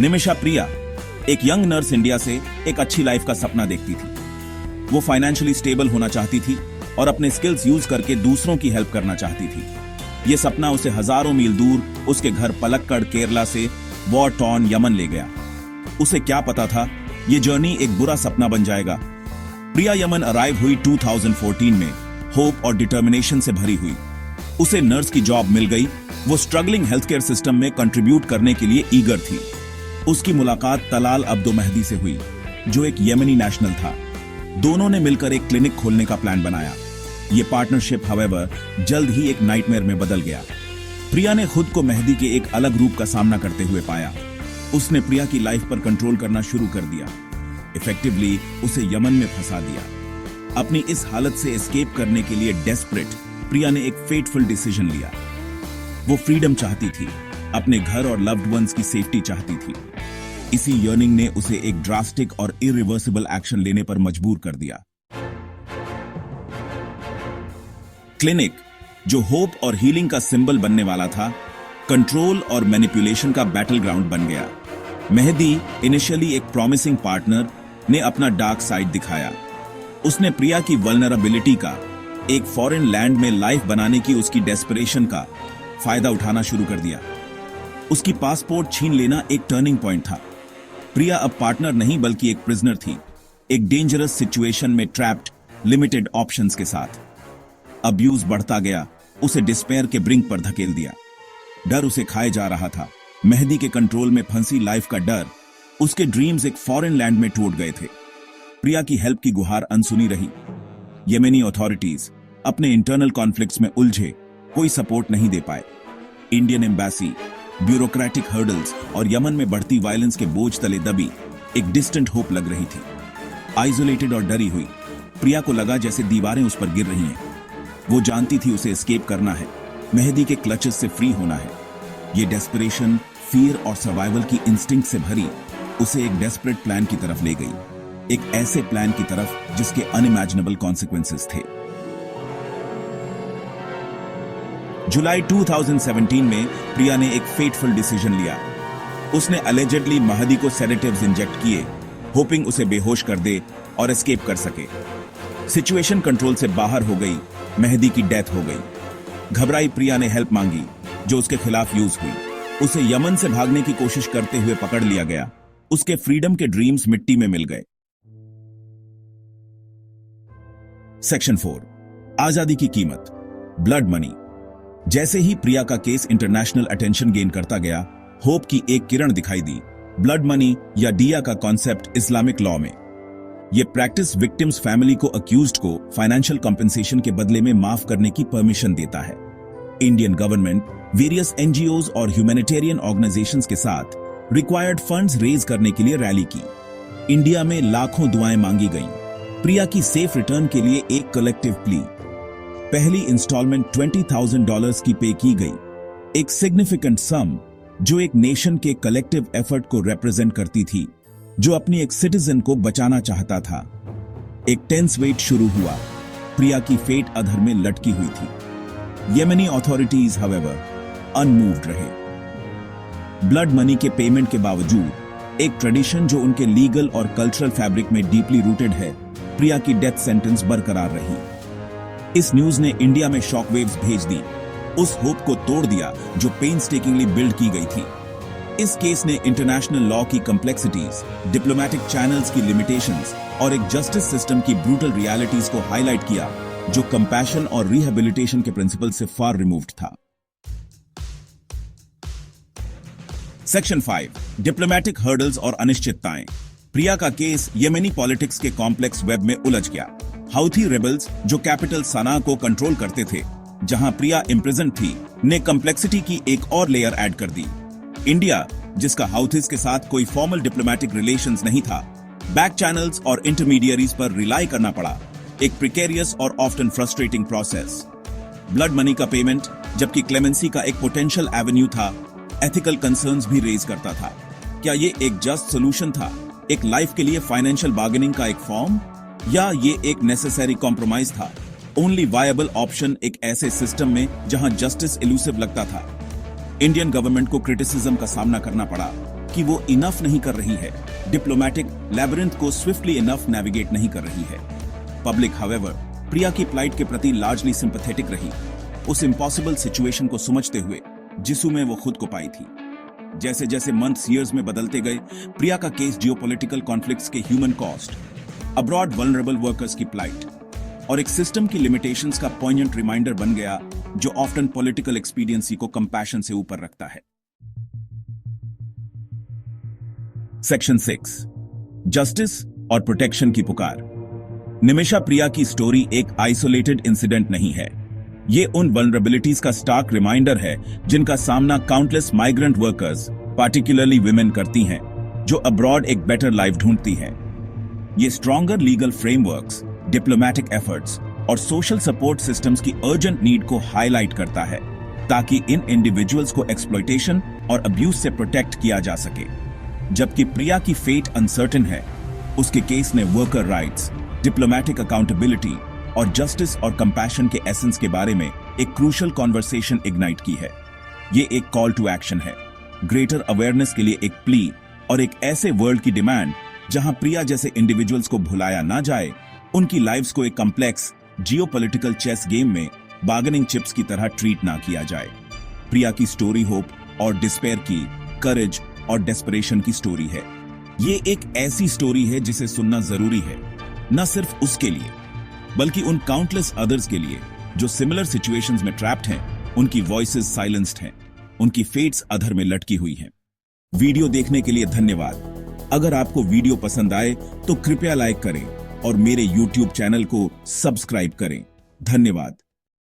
निमिषा प्रिया एक young nurse India से एक अच्छी लाइफ का सपना देखती थी। वो फाइनेंशियली स्टेबल होना चाहती थी और अपने स्किल्स यूज करके दूसरों की हेल्प करना चाहती थी। ये सपना उसे हजारों मील दूर उसके घर पलक्कड़ केरला से वॉर टॉर्न यमन ले गया। उसे क्या पता था ये जर्नी एक बुरा सपना बन जाएगा। प्रिया यमन अराइव हुई 2014 में होप और डिटर्मिनेशन से भरी हुई। उसे नर्स की जॉब मिल गई। वो स्ट्रगलिंग हेल्थ केयर सिस्टम में कंट्रीब्यूट करने के लिए ईगर थी। उसकी मुलाकात तलाल अब्दो मेहदी से हुई, जो एक येमेनी नेशनल था। दोनों ने मिलकर एक क्लिनिक खोलने का प्लान बनाया। ये पार्टनरशिप हावेवर जल्द ही एक नाइटमेयर में बदल गया। प्रिया ने खुद को मेहदी के एक अलग रूप का सामना करते हुए पाया। उसने प्रिया की लाइफ पर कंट्रोल करना शुरू कर दिया। इफेक्टिवली उसे यमन में फंसा दिया। अपनी इस हालत से एस्केप करने के लिए डेस्परेट प्रिया ने एक फेटफुल डिसीजन लिया। वो फ्रीडम चाहती थी, अपने घर और लव्ड वंस की सेफ्टी चाहती थी। इसी यर्निंग ने उसे एक ड्रास्टिक और इरिवर्सिबल एक्शन लेने पर मजबूर कर दिया। क्लिनिक, जो होप और हीलिंग का सिंबल बनने वाला था, कंट्रोल और मैनिपुलेशन का बैटल ग्राउंड बन गया। मेहदी, इनिशियली एक प्रॉमिसिंग पार्टनर, ने अपना डार्क साइड दिखाया। उसने प्रिया की वल्नरेबिलिटी का, एक फॉरेन लैंड में लाइफ बनाने की उसकी डेस्परेशन का फायदा उठाना शुरू कर दिया। उसकी पासपोर्ट छीन लेना एक टर्निंग पॉइंट था। प्रिया अब पार्टनर नहीं बल्कि एक प्रिजनर थी, एक डेंजरस सिचुएशन में ट्रैप्ड, लिमिटेड ऑप्शंस के साथ। अब्यूज बढ़ता गया, उसे डिस्पेयर के ब्रिंक पर धकेल दिया। डर उसे खाए जा रहा था। मेहदी के कंट्रोल में फंसी लाइफ का डर, उसके ड्रीम्स एक फॉरेन लैंड में टूट गए थे। प्रिया की हेल्प की गुहार अनसुनी रही। येमेनी अथॉरिटीज अपने इंटरनल कॉन्फ्लिक्ट्स में उलझे, कोई सपोर्ट नहीं दे पाए। इंडियन एम्बेसी, ब्यूरोक्रेटिक हर्डल्स और यमन में बढ़ती वायलेंस के बोझ तले दबी एक डिस्टेंट होप लग रही थी। आइसोलेटेड और डरी हुई प्रिया को लगा जैसे दीवारें उस पर गिर रही हैं। वो जानती थी उसे एस्केप करना है, मेहदी के क्लचेस से फ्री होना है। ये डेस्परेशन, फियर और सर्वाइवल की इंस्टिंक्ट से भरी उसे एक डेस्परेट प्लान की तरफ ले गई, एक ऐसे प्लान की तरफ जिसके अनइमेजिनेबल कॉन्सिक्वेंसेस थे। जुलाई 2017 में प्रिया ने एक फेटफुल डिसीजन लिया। उसने अलेजेडली मेहदी को सेडेटिव्स इंजेक्ट किए, होपिंग उसे बेहोश कर दे और एस्केप कर सके। सिचुएशन कंट्रोल से बाहर हो गई, मेहदी की डेथ हो गई। घबराई प्रिया ने हेल्प मांगी, जो उसके खिलाफ यूज हुई। उसे यमन से भागने की कोशिश करते हुए पकड़ लिया गया। उसके फ्रीडम के ड्रीम्स मिट्टी में मिल गए। सेक्शन 4, आजादी की कीमत, ब्लड मनी। जैसे ही प्रिया का केस इंटरनेशनल अटेंशन गेन करता गया, होप की एक किरण दिखाई दी। ब्लड मनी या डिया का कॉन्सेप्ट इस्लामिक लॉ में। यह प्रैक्टिस विक्टिम्स फैमिली को अक्यूज्ड को फाइनेंशियल कॉम्पेंसेशन के बदले में माफ करने की परमिशन देता है। इंडियन गवर्नमेंट वेरियस एनजीओज और ह्यूमैनिटेरियन ऑर्गेनाइजेशंस के साथ रिक्वायर्ड फंड्स रेज करने के लिए रैली की। इंडिया में लाखों दुआएं मांगी गईं। प्रिया की सेफ रिटर्न के लिए एक कलेक्टिव प्ली। पहली इंस्टॉलमेंट $20,000 की पे की गई, एक सिग्निफिकेंट सम जो एक नेशन के कलेक्टिव एफर्ट को रिप्रेजेंट करती थी, जो अपनी एक सिटीजन को बचाना चाहता था। एक टेंस वेट शुरू हुआ। प्रिया की फेट अधर में लटकी हुई थी। येमेनी अथॉरिटीज हावेवर अनमूव्ड रहे। ब्लड मनी के पेमेंट के बावजूद एक ट्रेडिशन जो उनके लीगल और कल्चरल फैब्रिक में डीपली रूटेड है, प्रिया की डेथ सेंटेंस बरकरार रही। इस न्यूज ने इंडिया में शॉकवेव्स भेज दी, उस होप को तोड़ दिया जो पेन्सटेकिंगली बिल्ड की गई थी। इस केस ने इंटरनेशनल लॉ की कॉम्प्लेक्सिटीज, डिप्लोमेटिक चैनल्स की लिमिटेशंस और एक जस्टिस सिस्टम की ब्रूटल रियलिटीज को हाईलाइट किया, जो कंपैशन और रिहेबिलिटेशन के प्रिंसिपल से फार रिमूव्ड था। सेक्शन 5, डिप्लोमेटिक हर्डल्स और अनिश्चितताएं। प्रिया का केस येमेनी पॉलिटिक्स के कॉम्प्लेक्स वेब में उलझ गया। हाउथी रेबल्स, जो कैपिटल सना को कंट्रोल करते थे, जहां प्रिया इम्प्रिजन थी, ने कॉम्प्लेक्सिटी की एक और लेयर ऐड कर दी। इंडिया, जिसका हाउथीज के साथ कोई फॉर्मल डिप्लोमेटिक रिलेशंस नहीं था, बैक चैनल्स और इंटरमीडियरीज पर रिलाई करना पड़ा, एक प्रिकेरियस और often frustrating process. Blood money का पेमेंट, जबकि क्लेमेंसी का एक पोटेंशियल एवेन्यू था, एथिकल कंसर्न्स भी रेज करता था। क्या ये एक जस्ट सोल्यूशन था, एक लाइफ के लिए फाइनेंशियल बार्गेनिंग का एक फॉर्म, या ये एक नेसेसरी कॉम्प्रोमाइज था, ओनली वायबल ऑप्शन एक ऐसे सिस्टम में जहां जस्टिस इलूसिव लगता था? इंडियन गवर्नमेंट को क्रिटिसिज्म का सामना करना पड़ा। कि वो इनफ नहीं कर रही है, डिप्लोमेटिक लैबिरिंथ को स्विफ्टली इनफ नेविगेट नहीं कर रही है। पब्लिक हावेवर प्रिया की प्लाइट के प्रति लार्जली सिंपैथेटिक रही, उस इम्पॉसिबल सिचुएशन को समझते हुए जिसू में वो खुद को पाई थी। जैसे जैसे मंथ्स ईयर्स में बदलते गए, प्रिया का केस जियोपॉलिटिकल कॉन्फ्लिक्ट्स के human cost, abroad vulnerable workers की प्लाइट और एक सिस्टम की लिमिटेशंस का पॉइंटेंट रिमाइंडर बन गया, जो ऑफ्टन पॉलिटिकल एक्सपीडियंसी को कंपैशन से ऊपर रखता है। सेक्शन 6, जस्टिस और प्रोटेक्शन की पुकार। निमिषा प्रिया की स्टोरी एक आइसोलेटेड इंसिडेंट नहीं है। ये उन वल्नरेबिलिटीज का स्टार्क रिमाइंडर है जिनका सामना countless migrant workers, particularly women, करती हैं, जो अब्रॉड एक बेटर लाइफ ढूंढती हैं। ये stronger legal frameworks, diplomatic efforts और सोशल सपोर्ट सिस्टम्स की अर्जेंट नीड को हाईलाइट करता है, ताकि इन इंडिविजुअल्स को एक्सप्लॉयटेशन और अब्यूज से प्रोटेक्ट किया जा सके। जबकि प्रिया की फेट अनसर्टेन है, उसके केस ने वर्कर राइट्स, डिप्लोमेटिक अकाउंटेबिलिटी और जस्टिस और कंपैशन के एसेंस के बारे में एक क्रूशियल कॉन्वर्सेशन इग्नाइट की है। ये एक कॉल टू एक्शन है, ग्रेटर अवेयरनेस के लिए एक प्ली और एक ऐसे वर्ल्ड की डिमांड जहां प्रिया जैसे इंडिविजुअल्स को भुलाया ना जाए, उनकी लाइव्स को एक कॉम्प्लेक्स जियोपॉलिटिकल चेस गेम में बार्गेनिंग चिप्स की तरह ट्रीट ना किया जाए। प्रिया की स्टोरी होप और डिस्पेयर की, करेज और डेस्परेशन की स्टोरी है। ये एक ऐसी स्टोरी है जिसे सुनना जरूरी है, न सिर्फ उसके लिए बल्कि उन काउंटलेस अदर्स के लिए जो सिमिलर सिचुएशंस में ट्रैप्ड हैं, उनकी वॉइसेस साइलेंस्ड हैं, उनकी फेट्स अधर में लटकी हुई हैं। वीडियो देखने के लिए धन्यवाद। अगर आपको वीडियो पसंद आए तो कृपया लाइक करें और मेरे YouTube चैनल को सब्सक्राइब करें। धन्यवाद।